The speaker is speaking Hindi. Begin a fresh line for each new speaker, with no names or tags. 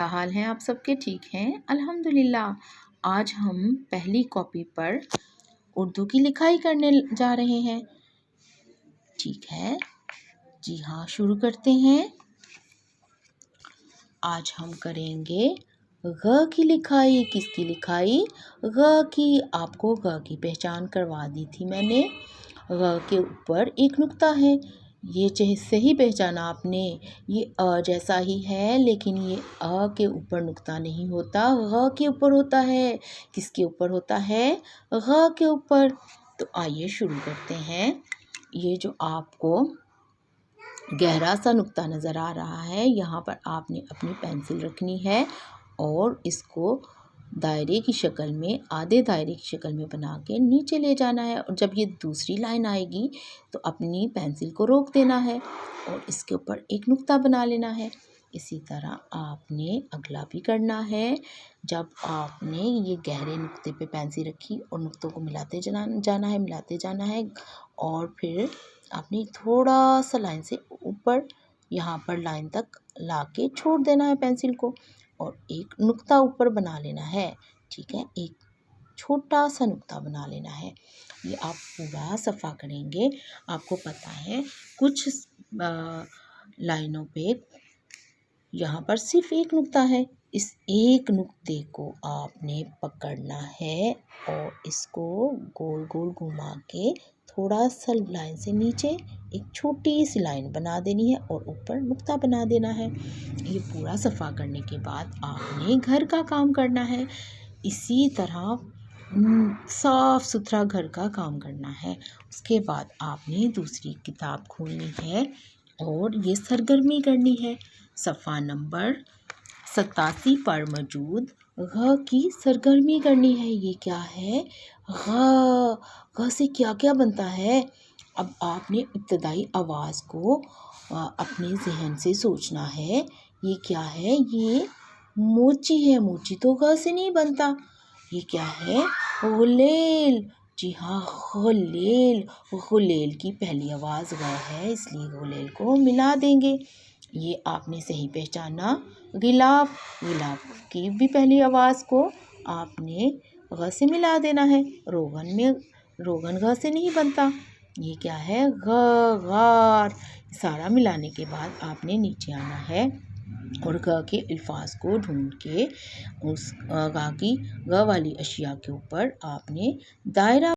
क्या हाल है आप सबके? ठीक हैं अल्हम्दुलिल्लाह। आज हम पहली कॉपी पर उर्दू की लिखाई करने जा रहे हैं। ठीक है, जी हाँ, शुरू करते हैं। आज हम करेंगे ग की लिखाई। किसकी लिखाई? ग की। आपको ग की पहचान करवा दी थी मैंने। ग के ऊपर एक नुक्ता है, ये सही पहचाना आपने। ये अ जैसा ही है, लेकिन ये अ के ऊपर नुक्ता नहीं होता, ग के ऊपर होता है। किसके ऊपर होता है? ग के ऊपर। तो आइए शुरू करते हैं। ये जो आपको गहरा सा नुक्ता नज़र आ रहा है, यहाँ पर आपने अपनी पेंसिल रखनी है और इसको दायरे की शक्ल में, आधे दायरे की शक्ल में बना के नीचे ले जाना है। और जब ये दूसरी लाइन आएगी तो अपनी पेंसिल को रोक देना है और इसके ऊपर एक नुक्ता बना लेना है। इसी तरह आपने अगला भी करना है। जब आपने ये गहरे नुक्ते पे पेंसिल रखी और नुक्तों को मिलाते जाना है और फिर आपने थोड़ा सा लाइन से ऊपर यहाँ पर लाइन तक लाके छोड़ देना है पेंसिल को और एक नुक्ता ऊपर बना लेना है। ठीक है, एक छोटा सा नुक्ता बना लेना है। ये आप पूरा सफ़ा करेंगे। आपको पता है कुछ लाइनों पे यहाँ पर सिर्फ एक नुक्ता है। इस एक नुक्ते को आपने पकड़ना है और इसको गोल गोल घुमा के थोड़ा सा लाइन से नीचे एक छोटी सी लाइन बना देनी है और ऊपर नुक्ता बना देना है। ये पूरा सफ़ा करने के बाद आपने घर का काम करना है। इसी तरह साफ़ सुथरा घर का काम करना है। उसके बाद आपने दूसरी किताब खोलनी है और ये सरगर्मी करनी है। सफ़ा नंबर 87 पर मौजूद ग की सरगर्मी करनी है। ये क्या है? ग से क्या क्या बनता है? अब आपने इब्तदाई आवाज़ को अपने जहन से सोचना है। ये क्या है? ये मोची है। मोची तो ग से नहीं बनता। ये क्या है? गुलेल। जी हाँ, गुलेल। गुलेल की पहली आवाज़ ग है, इसलिए गुलेल को मिला देंगे। ये आपने सही पहचाना। गिलाफ। गिलाफ की भी पहली आवाज़ को आपने ग से मिला देना है। रोगन ग से नहीं बनता। ये क्या है? गार। सारा मिलाने के बाद आपने नीचे आना है और ग के अल्फाज को ढूंढ के उस ग वाली अशिया के ऊपर आपने दायरा